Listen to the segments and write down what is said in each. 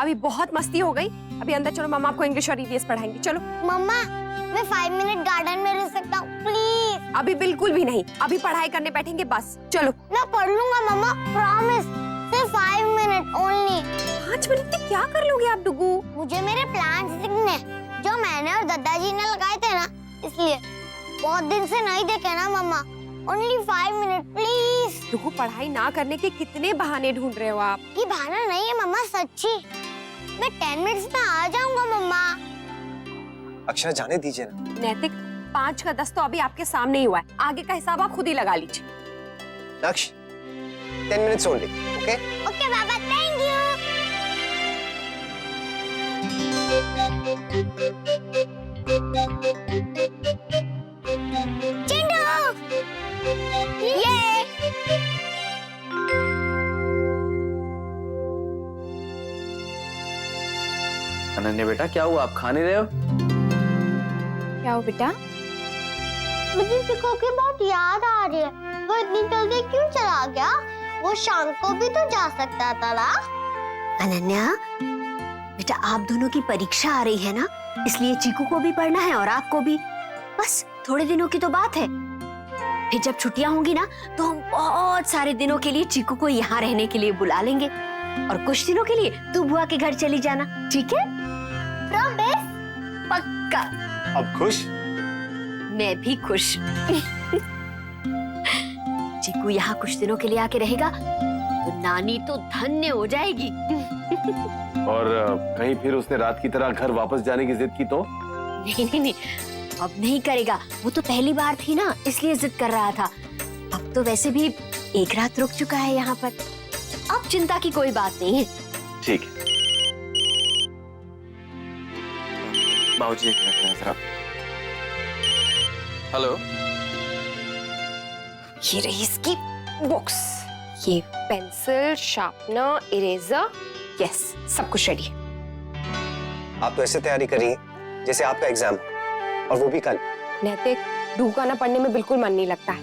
अभी बहुत मस्ती हो गई, अभी अंदर चलो, मम्मा आपको इंग्लिश और ईवीएस पढ़ाएंगी। चलो। मम्मा मैं 5 मिनट गार्डन में रह सकता हूँ प्लीज? अभी बिल्कुल भी नहीं, अभी पढ़ाई करने बैठेंगे बस। चलो। मैं पढ़ लूंगा मम्मा, प्रॉमिस। सिर्फ 5 मिनट ओनली। 5 मिनट में क्या कर लोगे आप डुगू? मुझे मेरे प्लान सीखने जो मैंने और दादाजी ने लगाए थे ना, इसलिए। बहुत दिन से नहीं देखे ना मम्मा। Only 5 minute please. डुगू पढ़ाई ना करने के कितने बहाने ढूंढ रहे हो आप? ये बहाना नहीं है मम्मा, सच्ची। मैं 10 मिनट्स में आ जाऊंगा मम्मा। अक्षरा जाने दीजिए ना। नैतिक, 5 का 10 तो अभी आपके सामने ही हुआ है, आगे का हिसाब आप खुद ही लगा लीजिए। नक्श 10 minutes only, okay? Okay Baba, thank you. Chintu, ये अनन्या बेटा, क्या हुआ? आप खा नहीं रहे हो? क्या हो बेटा? मुझे चिको की बहुत याद आ रही है। वो इतनी जल्दी क्यों चला गया? वो शाम को भी तो जा सकता था ना। अनन्या बेटा, आप दोनों की परीक्षा आ रही है ना, इसलिए चीकू को भी पढ़ना है और आपको भी। बस थोड़े दिनों की तो बात है, फिर जब छुट्टियां होंगी ना तो हम बहुत सारे दिनों के लिए चीकू को यहाँ रहने के लिए बुला लेंगे और कुछ दिनों के लिए तू बुआ के घर चली जाना, ठीक है? प्रॉमिस? पक्का। अब खुश? मैं भी खुश। चीकू यहाँ कुछ दिनों के लिए आके रहेगा तो नानी तो धन्य हो जाएगी। और कहीं फिर उसने रात की तरह घर वापस जाने की जिद की तो? नहीं, अब नहीं करेगा। वो तो पहली बार थी ना, इसलिए जिद कर रहा था। अब तो वैसे भी एक रात रुक चुका है यहाँ पर, अब चिंता की कोई बात नहीं है। ठीक है। बाबूजी एक मिनट जरा। हेलो। ये रही इसकी बुक्स, ये पेंसिल, शार्पनर, इरेजर, यस, सब कुछ रेडी है। आप तो ऐसे तैयारी करिए जैसे आपका एग्जाम, और वो भी कल। नैतिक, डुगू का ना पढ़ने में बिल्कुल मन नहीं लगता है।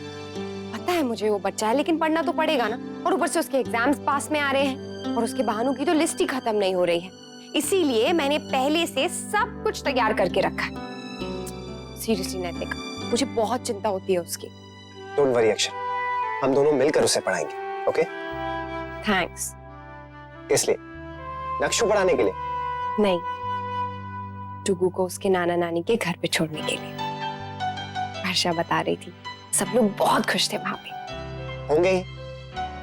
पता है मुझे वो बच्चा है, लेकिन पढ़ना तो पड़ेगा ना, और ऊपर से उसके एग्जाम्स पास में आ रहे हैं और उसके बहानों की तो लिस्ट ही खत्म नहीं हो रही है। इसीलिए मैंने पहले से सब कुछ तैयार करके रखा है। सीरियसली नैतिक, मुझे बहुत चिंता होती है उसकी। डोंट वरी अक्षरा, हम दोनों मिलकर उसे पढ़ाएंगे, ओके? थैंक्स। इसलिए नक्शु पढ़ाने के लिए नहीं, डुगू को उसके नाना नानी के घर पे छोड़ने के लिए। वर्षा बता रही थी सब लोग बहुत खुश थे वहां पे। होंगे ही।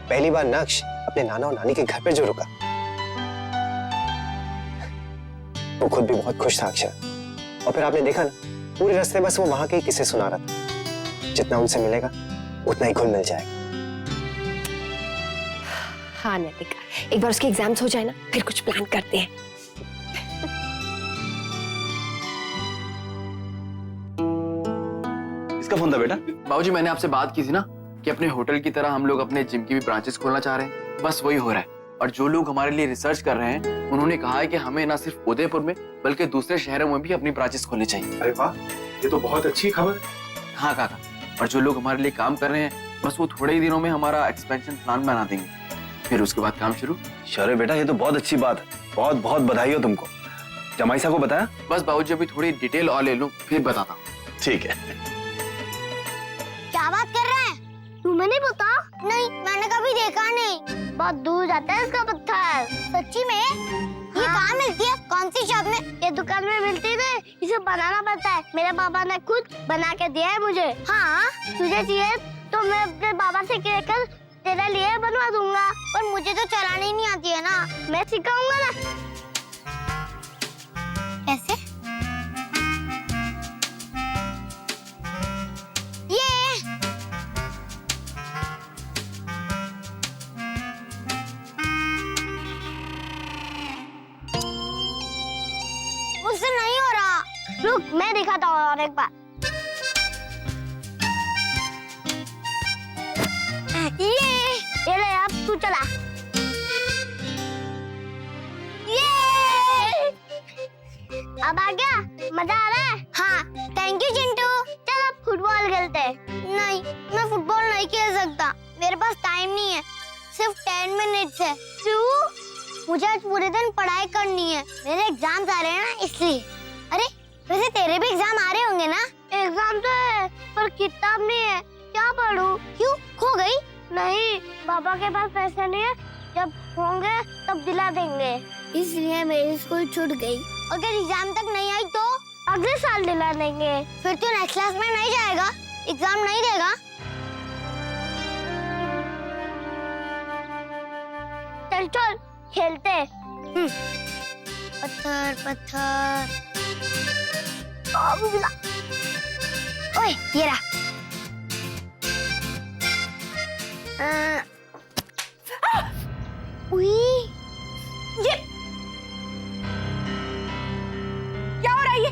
पहली बार नक्श अपने नाना और नानी के घर पे जो रुका, वो खुद भी बहुत खुश था अक्षरा। और फिर आपने देखा ना, पूरे रास्ते बस वो वहां के ही किस्से सुना रहा था। जितना उनसे मिलेगा उतना ही घुल मिल जाएगा। हाँ नैतिक, एक बार उसके एग्जाम्स हो जाए ना, फिर कुछ प्लान करते हैं। इसका फोन था बेटा? बाबूजी, मैंने आपसे बात की थी ना कि अपने होटल की तरह हम लोग अपने जिम की भी ब्रांचेस खोलना चाह रहे हैं। बस वही हो रहा है। और जो लोग हमारे लिए रिसर्च कर रहे हैं, उन्होंने कहा है कि हमें ना सिर्फ उदयपुर में बल्कि दूसरे शहरों में भी अपनी ब्रांचेस खोलनी चाहिए। अरे वाह, ये तो बहुत अच्छी खबर है। हाँ काका, और जो लोग हमारे लिए काम कर रहे हैं, बस वो थोड़े ही दिनों में हमारा एक्सपेंशन प्लान बना देंगे, फिर उसके बाद काम शुरू। अरे बेटा, ये तो बहुत अच्छी बात है। बहुत बहुत बधाई हो तुमको। जमाई साहब को बताया? बस बाबूजी, अभी थोड़ी डिटेल और ले लूं, फिर बताता हूँ। ठीक है। क्या बात कर रहे हैं? तुम्हें नहीं पता? नहीं, मैंने कभी देखा नहीं। बहुत दूर जाता है इसका पत्थर। सच्ची में? ये कहाँ मिलती है? कौन सी शॉप में? ये दुकान में मिलती है। इसे बनाना पड़ता है। मेरे पापा ने खुद बना के दिया है मुझे। हाँ, तुझे चाहिए तो मैं अपने बाबा से कहकर तेरे लिए बनवा दूंगा। पर मुझे तो चलानी नहीं आती है ना, मैं सिखाऊंगा ना। कैसे? मुझसे नहीं हो रहा। रुक, मैं दिखाता हूँ और एक बार। ये ले, अब तू चला। ये अब आ गया? मजा आ रहा है? हाँ, थैंक यू चिंटू। चल अब फुटबॉल खेलते हैं। नहीं, मैं फुटबॉल नहीं खेल सकता, मेरे पास टाइम नहीं है। सिर्फ 10 मिनट्स है। मुझे आज पूरे दिन पढ़ाई करनी है, मेरे एग्जाम्स आ रहे हैं ना इसलिए। अरे वैसे तेरे भी एग्जाम आ रहे होंगे ना? एग्जाम तो है पर किताब नहीं है, क्या पढूं? क्यों, खो गई? नहीं, पापा के पास पैसे नहीं है, जब होंगे तब दिला देंगे, इसलिए मेरी स्कूल छूट गई। अगर एग्जाम तक नहीं आई तो अगले साल दिला देंगे। फिर तो नेक्स्ट क्लास में नहीं जाएगा, एग्जाम नहीं देगा। चल चल खेलते। पत्थर पत्थर। ओए ये रहा। ये क्या हो रहा है? ये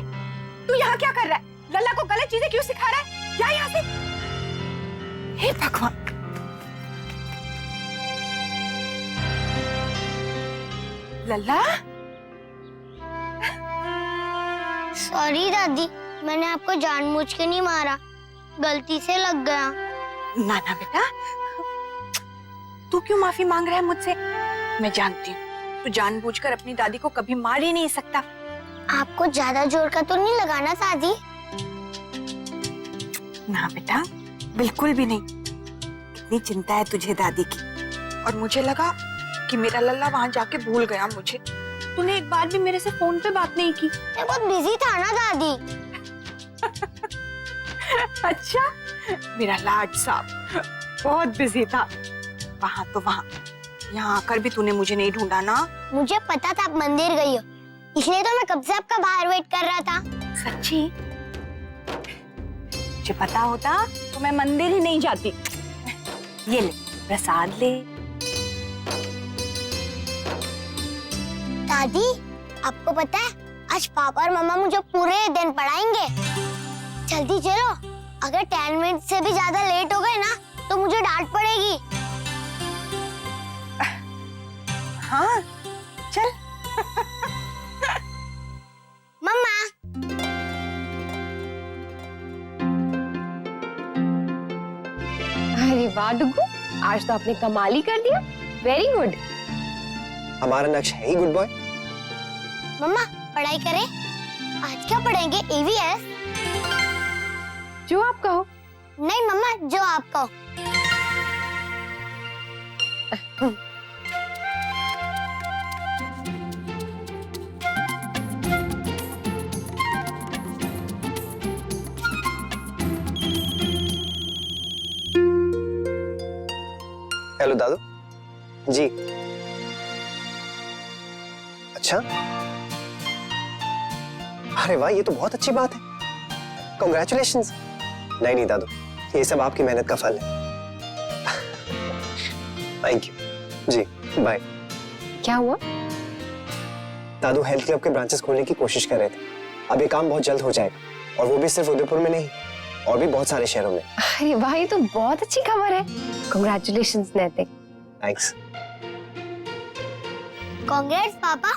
तू यहाँ क्या कर रहा है? लल्ला को गलत चीजें क्यों सिखा रहा है? जा यहाँ से। हे भगवान। लल्ला, सॉरी दादी, मैंने आपको जानबूझ के नहीं मारा, गलती से लग गया। ना ना बेटा, तू क्यों माफी मांग रहा है मुझसे? मैं जानती हूँ तू जानबूझकर अपनी दादी को कभी मार ही नहीं सकता। आपको ज्यादा जोर का तो नहीं लगाना दादी? ना बेटा, बिल्कुल भी नहीं। इतनी चिंता है तुझे दादी की, और मुझे लगा कि मेरा लल्ला वहां जाके भूल गया मुझे। तूने एक बार भी मेरे से फोन पे बात नहीं की। मैं बहुत बिजी था ना दादी। अच्छा, मेरा लाड साहब बहुत बिजी था। वहां तो वहां, यहाँ आकर भी तूने मुझे नहीं ढूंढा ना? मुझे पता था आप मंदिर गई हो, इसलिए तो मैं कब से आपका बाहर वेट कर रहा था। सच्ची? मुझे पता होता तो मैं मंदिर ही नहीं जाती। ये ले प्रसाद ले। दादी, आपको पता है आज पापा और मम्मा मुझे पूरे दिन पढ़ाएंगे। जल्दी चलो, अगर 10 मिनट से भी ज्यादा लेट हो गए ना तो मुझे डांट पड़ेगी। हाँ चल। मम्मा, अरे वाह डुगू, आज तो आपने कमाल ही कर दिया। Very good. हमारा नक्श है ही गुड बॉय। मम्मा पढ़ाई करें? आज क्या पढ़ेंगे? EVS? जो आप कहो। नहीं मम्मा, जो आप कहो। हेलो दादू जी। अच्छा, अरे वाह, ये तो बहुत अच्छी बात है। Congratulations। नहीं नहीं दादू, ये सब आपकी मेहनत का फल है। थैंक यू जी, बाय। क्या हुआ? दादू हेल्थ क्लब के ब्रांचेस खोलने की कोशिश कर रहे थे। अब ये काम बहुत जल्द हो जाएगा, और वो भी सिर्फ उदयपुर में नहीं, और भी बहुत सारे शहरों में। अरे वाह, ये तो बहुत अच्छी खबर है। Congratulations नैतिक। थैंक्स। कांग्रेस पापा,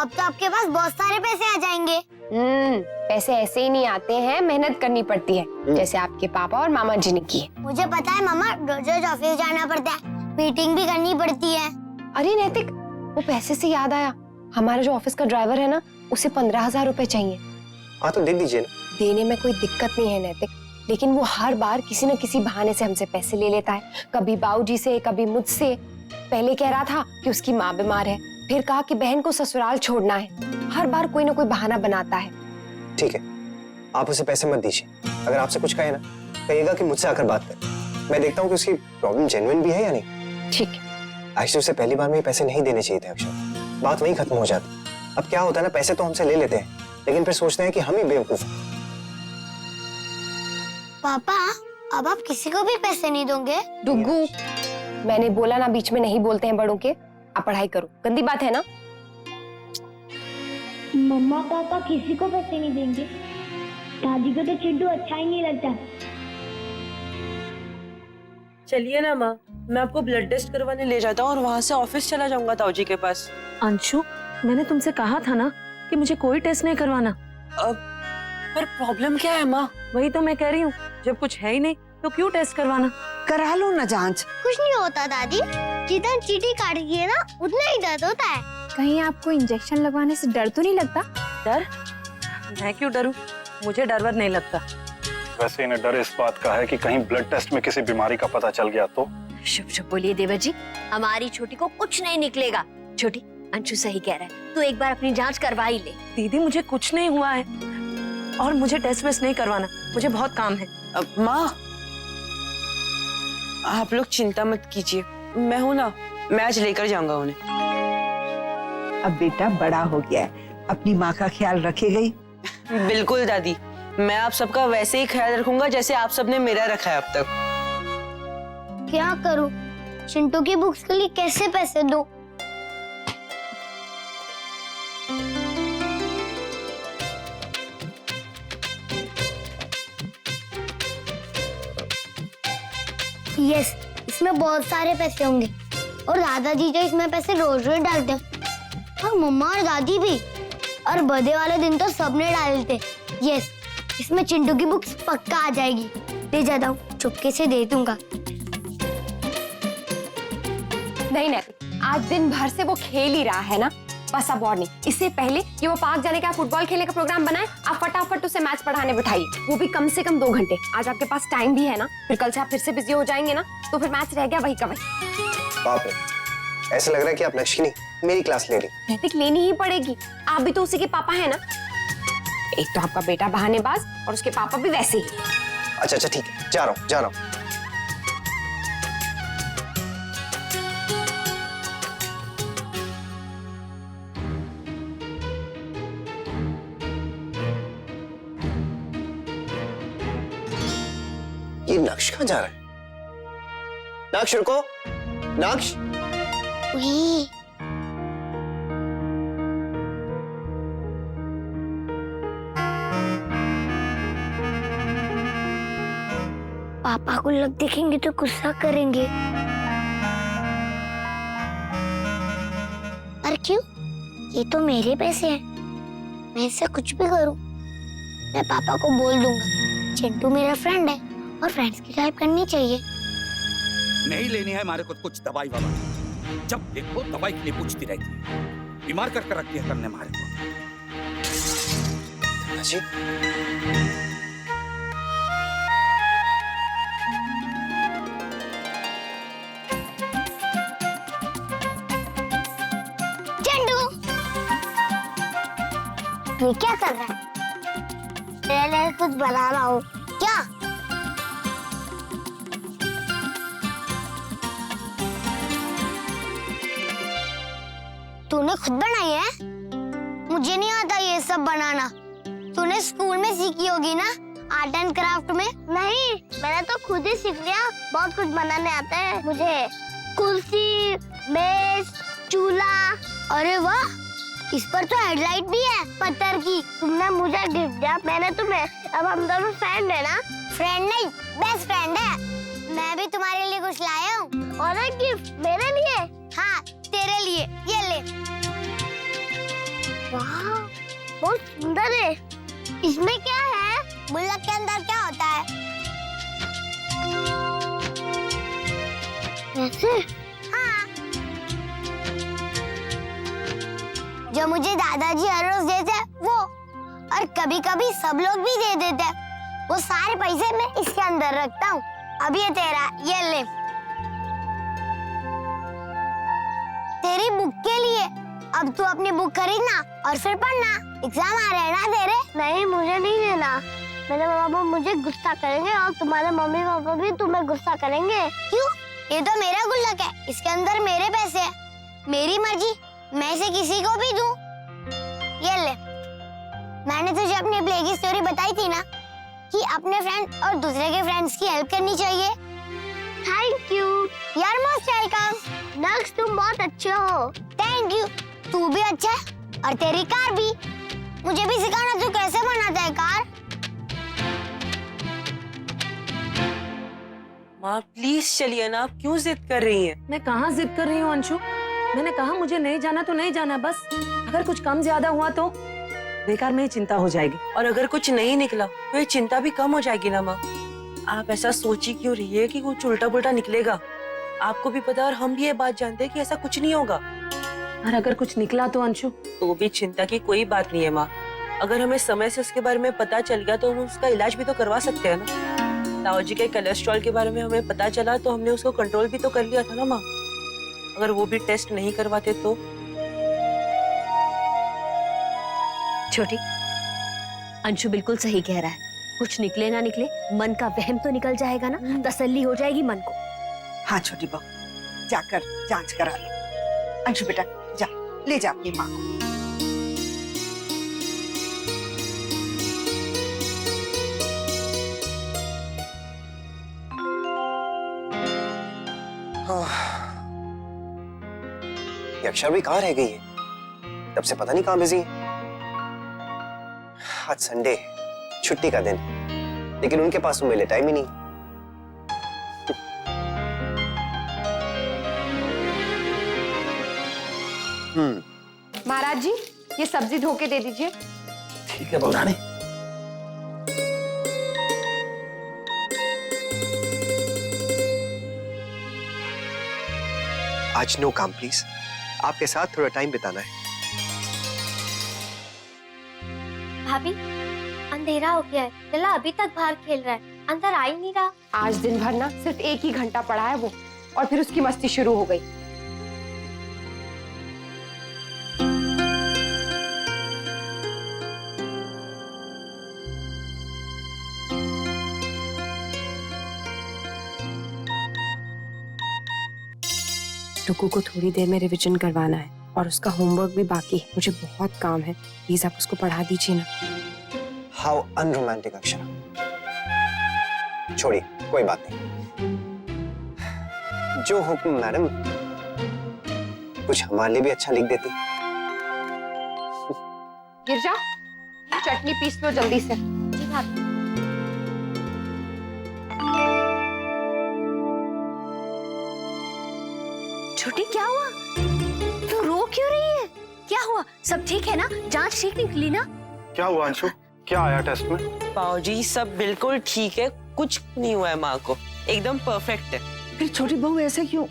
अब तो आपके पास बहुत सारे पैसे आ जाएंगे। पैसे ऐसे ही नहीं आते हैं, मेहनत करनी पड़ती है, जैसे आपके पापा और मामा जी ने की है। मुझे पता है मामा, रोज ऑफिस जाना पड़ता है, मीटिंग भी करनी पड़ती है। अरे नैतिक, वो पैसे से याद आया, हमारा जो ऑफिस का ड्राइवर है ना, उसे 15,000 रुपए चाहिए। हाँ तो दे दीजिए ना। देने में कोई दिक्कत नहीं है नैतिक, लेकिन वो हर बार किसी न किसी बहाने से हमसे पैसे ले लेता है। कभी बाबूजी से, कभी मुझसे। पहले कह रहा था कि उसकी माँ बीमार है, फिर कहा कि बहन को ससुराल छोड़ना है। हर बार कोई ना कोई बहाना बनाता है। ठीक है, आप उसे पैसे मत दीजिए। अगर आपसे कुछ कहे ना, कहिएगा कि मुझसे आकर बात कर। मैं देखता हूँ कि उसकी प्रॉब्लम जेन्युइन भी है या नहीं। ठीक है। एक्चुअली उसे पहली बार में ये पैसे नहीं देने चाहिए थे अक्षर, बात वहीं खत्म हो जाती। अब क्या होता है ना, पैसे तो हमसे ले लेते हैं, लेकिन फिर सोचते हैं कि हम ही बेवकूफ हैं। पापा, अब आप किसी को भी पैसे नहीं दोगे? डुगू, मैंने बोला ना, बीच में नहीं बोलते हैं बड़ों के। आप पढ़ाई करो, गंदी बात है ना। मम्मा पापा किसी को पैसे नहीं देंगे। दादी को तो चिड्डू अच्छा ही नहीं लगता। चलिए ना माँ, मैं आपको ब्लड टेस्ट करवाने ले जाता हूँ और वहाँ से ऑफिस चला जाऊंगा ताऊ जी के पास। अंशु, मैंने तुमसे कहा था ना कि मुझे कोई टेस्ट नहीं करवाना। पर प्रॉब्लम क्या है माँ? वही तो मैं कह रही हूँ, जब कुछ है ही नहीं तो क्यों टेस्ट करवाना। करा लो ना जांच। कुछ नहीं होता दादी। जितना चींटी काटती है ना उतना ही दर्द होता है। कहीं आपको इंजेक्शन लगवाने से डर तो नहीं लगता? डर? मैं क्यों डरूं? मुझे डर वर नहीं लगता। वैसे इन्हें डर इस बात का है कि कहीं ब्लड टेस्ट में किसी बीमारी का पता चल गया तो। शुभ शुभ बोलिए देवर जी, हमारी छोटी को कुछ नहीं निकलेगा। छोटी, अंशु सही कह रहा है, तू एक बार अपनी जांच करवा ही ले। दीदी मुझे कुछ नहीं हुआ है और मुझे टेस्ट वेस्ट नहीं करवाना, मुझे बहुत काम है। माँ, आप लोग चिंता मत कीजिए, मैं हूं ना, मैं आज लेकर जाऊंगा उन्हें। अब बेटा बड़ा हो गया है, अपनी माँ का ख्याल रखेगी। बिल्कुल दादी, मैं आप सबका वैसे ही ख्याल रखूंगा जैसे आप सबने मेरा रखा है अब तक। क्या करूं? चिंटू की बुक्स के लिए कैसे पैसे दूं? यस, इसमें बहुत सारे पैसे होंगे और दादाजी तो इसमें पैसे रोज रोज डालते हैं और मम्मा और दादी भी, और बर्थडे वाले दिन तो सबने डाले थे। यस, इसमें चिंटू की बुक्स पक्का आ जाएगी। ले जाता हूँ, चुपके से दे दूंगा। नहीं नहीं, आज दिन भर से वो खेल ही रहा है ना, बस अब और नहीं। इससे पहले कि वो पार्क जाने का फुटबॉल खेलने का प्रोग्राम बनाए, आप फटाफट उसे मैच पढ़ाने बिठाइए, वो भी कम से कम 2 घंटे। आज आपके पास टाइम भी है ना, फिर कल से आप फिर से बिजी हो जाएंगे ना, तो फिर मैच रह गया वही का वही। बाप रे, ऐसा लग रहा है कि आप नक्श की नहीं मेरी क्लास ले रही। नैतिक लेनी ही पड़ेगी, आप भी तो उसी के पापा है ना। एक तो आपका बेटा बहानेबाज और उसके पापा भी वैसे ही। अच्छा ठीक है, जा रहा हूँ। ये नक्श कहाँ जा रहा है? नक्श रुको, नक्श। पापा को लग देखेंगे तो गुस्सा करेंगे। पर क्यों? ये तो मेरे पैसे हैं, मैं इससे कुछ भी करूं। मैं पापा को बोल दूंगा चिंटू मेरा फ्रेंड है और फ्रेंड्स की हेल्प करनी चाहिए। नहीं लेनी है हमारे को कुछ दवाई वाला, जब देखो दवाई के लिए पूछती रहती है, बीमार कर रखती है करने हमारे को। जी ये क्या कर रहा है? मेरे लिए कुछ बना रहा हूँ क्या? तूने खुद बनाई है? मुझे नहीं आता ये सब बनाना। तूने स्कूल में सीखी होगी ना, आर्ट एंड क्राफ्ट में। नहीं, मैंने तो खुद ही सीख लिया। बहुत कुछ बनाने आता है मुझे। कुर्सी, मेज, चूल्हा। अरे वाह, इस पर तो हेडलाइट भी है पत्थर की। तुमने मुझे गिफ्ट दिया, मैंने तुम्हें। अब हम दोनों फ्रेंड है ना? फ्रेंड नहीं, बेस्ट फ्रेंड है। मैं भी तुम्हारे लिए कुछ लाया हूँ। और एक गिफ्ट मेरे लिए? हाँ, तेरे लिए। ये ले। वाह, बहुत सुंदर है। इसमें क्या है? गुल्लक के अंदर क्या होता है? ऐसे? हाँ, जो मुझे दादाजी हर रोज देते हैं वो, और कभी कभी सब लोग भी दे देते हैं। वो सारे पैसे मैं इसके अंदर रखता हूँ। अब ये तेरा, ये ले। तेरी बुक के लिए। अब तू अपनी बुक खरीदना और फिर पढ़ना। एग्जाम आ रहे हैं ना तेरे? नहीं, मुझे नहीं लेना। मेरे पापा मुझे गुस्सा करेंगे और तुम्हारे मम्मी पापा भी तुम्हें गुस्सा करेंगे। क्यों? ये तो मेरा गुल्लक है, इसके अंदर मेरे पैसे हैं। मेरी मर्जी, मैं इसे किसी को भी दूं। ये ले। मैंने तुझे अपनी प्ले की स्टोरी बताई थी ना कि अपने फ्रेंड और दूसरे के फ्रेंड्स की हेल्प करनी चाहिए। Thank you, you are most welcome. Naksh, तुम बहुत अच्छे हो। थैंक यू, तू भी अच्छा है और तेरी कार भी। मुझे भी सिखाना तू कैसे बनाता है कार। माँ प्लीज चलिए ना, आप क्यों जिद कर रही हैं? मैं कहाँ जिद कर रही हूँ अंशु, मैंने कहा मुझे नहीं जाना तो नहीं जाना बस। अगर कुछ कम ज्यादा हुआ तो बेकार में ही चिंता हो जाएगी। और अगर कुछ नहीं निकला तो ये चिंता भी कम हो जाएगी ना माँ। आप ऐसा सोची क्यों रही है कि कुछ उल्टा पुल्टा निकलेगा? आपको भी पता है और हम भी ये बात जानते हैं कि ऐसा कुछ नहीं होगा। और अगर कुछ निकला तो अंशु? तो भी चिंता की कोई बात नहीं है माँ। अगर हमें समय से उसके बारे में पता चल गया तो हम उसका इलाज भी तो करवा सकते हैं ना। ताऊजी के कोलेस्ट्रॉल के बारे में हमें पता चला तो हमने उसको कंट्रोल भी तो कर लिया था ना माँ। अगर वो भी टेस्ट नहीं करवाते तो? छोटी, अंशु बिल्कुल सही कह रहा है। कुछ निकले ना निकले, मन का वहम तो निकल जाएगा ना, तसल्ली हो जाएगी मन को। हाँ छोटी बहू, जाकर जांच करा लो। अंशु बेटा जा, ले जा अपनी माँ को। ये अक्षर भी कहाँ रह गई है? तब से पता नहीं कहाँ बिजी है। आज संडे, छुट्टी का दिन, लेकिन उनके पास तो मेरे टाइम ही नहीं। महाराज जी, ये सब्जी धो के दे दीजिए। ठीक है बहू। आज नो काम प्लीज, आपके साथ थोड़ा टाइम बिताना है। भाभी, अंधेरा हो गया है, लल्ला अभी तक बाहर खेल रहा है, अंदर आ ही नहीं रहा। आज दिन भर ना सिर्फ एक ही घंटा पढ़ा है वो, और फिर उसकी मस्ती शुरू हो गई। टुकू को थोड़ी देर में रिवीजन करवाना है और उसका होमवर्क भी बाकी है। मुझे बहुत काम है, प्लीज आप उसको पढ़ा दीजिए ना। How unromantic Akshara. छोड़िए, कोई बात नहीं। जो हुक्म मैडम, कुछ हमारे लिए भी अच्छा लिख देती। गिरजा, चटनी पीस लो जल्दी से। जी भाभी। छोटी, क्या हुआ? तू रो क्यों रही है? क्या हुआ? सब ठीक है ना? जांच ठीक निकली ना? क्या हुआ अंशु? क्या आया टेस्ट में? बाबूजी सब बिल्कुल ठीक है, कुछ नहीं हुआ है माँ को, एकदम परफेक्ट है। फिर छोटी बहू ऐसे क्यों?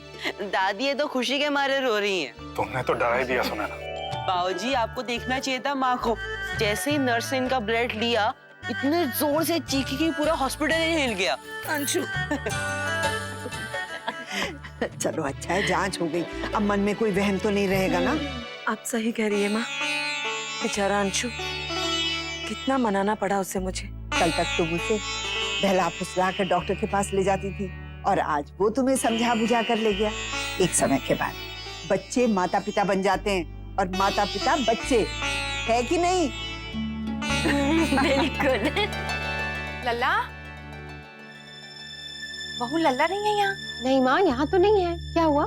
दादी ये तो खुशी के मारे रो रही हैं। तुमने तो डरा ही दिया सुनैना। बाबूजी आपको देखना चाहिए था माँ को। जैसे ही नर्स ने इनका ब्लड लिया, इतने जोर से चीखी कि पूरा हॉस्पिटल ही हिल गया। अंशु चलो अच्छा है, जांच हो गई, अब मन में कोई वहम तो नहीं रहेगा ना? आप सही कह रही है माँ। बेचारा अंशु, कितना मनाना पड़ा उसे मुझे। कल तक तुम उसे बहला फुसला कर डॉक्टर के पास ले जाती थी और आज वो तुम्हें समझा बुझा कर ले गया। एक समय के बाद बच्चे माता पिता बन जाते हैं और माता पिता बच्चे, है कि नहीं? बिल्कुल। लल्ला, बहू लल्ला नहीं है यहाँ? नहीं माँ, यहाँ तो नहीं है। क्या हुआ?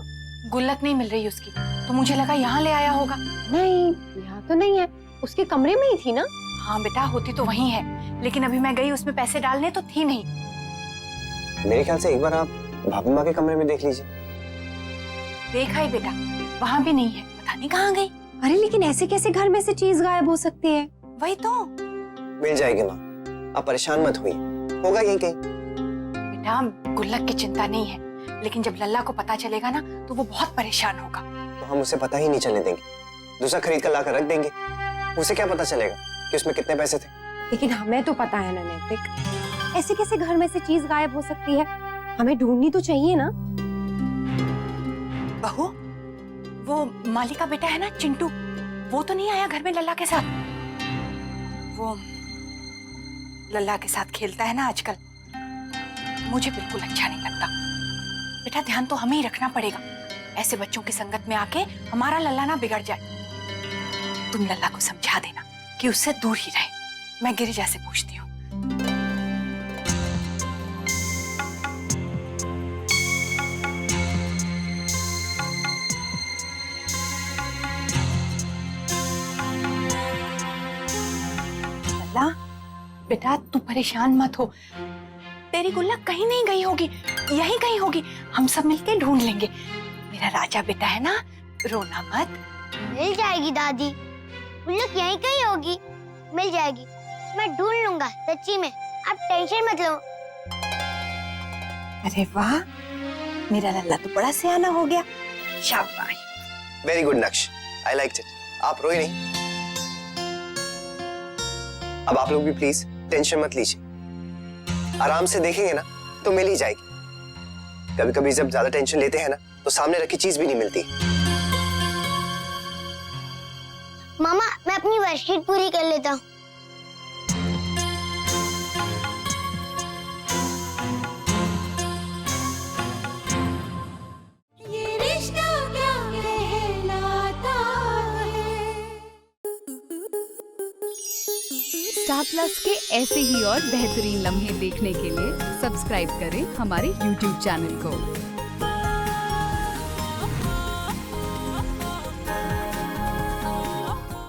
गुल्लक नहीं मिल रही उसकी, तो मुझे लगा यहाँ ले आया होगा। नहीं, यहाँ तो नहीं है। उसके कमरे में ही थी ना? हाँ बेटा, होती तो वहीं है, लेकिन अभी मैं गई उसमें पैसे डालने तो थी नहीं। मेरे ख्याल से एक बार आप भाभी माँ के कमरे में देख लीजिए। देखा ही बेटा, वहाँ भी नहीं है, पता नहीं कहाँ गई। अरे लेकिन ऐसे कैसे घर में से चीज गायब हो सकती है? वही तो। मिल जाएगी माँ, आप परेशान मत होइए, होगा यहीं कहीं। बेटा गुल्लक की चिंता नहीं है, लेकिन जब लल्ला को पता चलेगा ना तो वो बहुत परेशान होगा। तो हम उसे पता ही नहीं चलने देंगे, दूसरा खरीद कर लाकर रख देंगे। उसे क्या पता चलेगा कि उसमें कितने पैसे थे? लेकिन हमें तो पता है ना नैतिक, ऐसे कैसे घर में से चीज गायब हो सकती है? हमें ढूंढनी तो चाहिए ना। बहू, वो माली का बेटा है ना चिंटू, वो तो नहीं आया घर में लल्ला के साथ? वो लल्ला के साथ खेलता है ना आजकल, मुझे बिल्कुल अच्छा नहीं लगता। बेटा ध्यान तो हमें ही रखना पड़ेगा, ऐसे बच्चों की संगत में आके हमारा लल्ला ना बिगड़ जाए। तुम लल्ला को समझा देना कि उससे दूर ही रहे। मैं गिरिजा से पूछती हूँ। लल्ला बेटा, तू परेशान मत हो, तेरी गुल्लक कहीं नहीं गई होगी, यहीं कहीं होगी। हम सब मिलके ढूंढ लेंगे। मेरा राजा बेटा है ना, रोना मत। मिल जाएगी दादी, गुल्लक यहीं कहीं होगी, मिल जाएगी। मैं ढूंढ लूंगा, सच्ची में, आप टेंशन मत लो। अरे वाह, मेरा लल्ला तो बड़ा सियाना हो गया। शाबाश। वेरी गुड नक्श, आई लाइक इट। आप रोई नहीं। अब आप लोग भी प्लीज टेंशन मत लीजिए, आराम से देखेंगे ना तो मिल ही जाएगी। कभी कभी जब ज्यादा टेंशन लेते हैं ना तो सामने रखी चीज भी नहीं मिलती। मामा मैं अपनी वर्कशीट पूरी कर लेता हूँ। स्टार प्लस के ऐसे ही और बेहतरीन लम्हे देखने के लिए सब्सक्राइब करें हमारे YouTube चैनल को।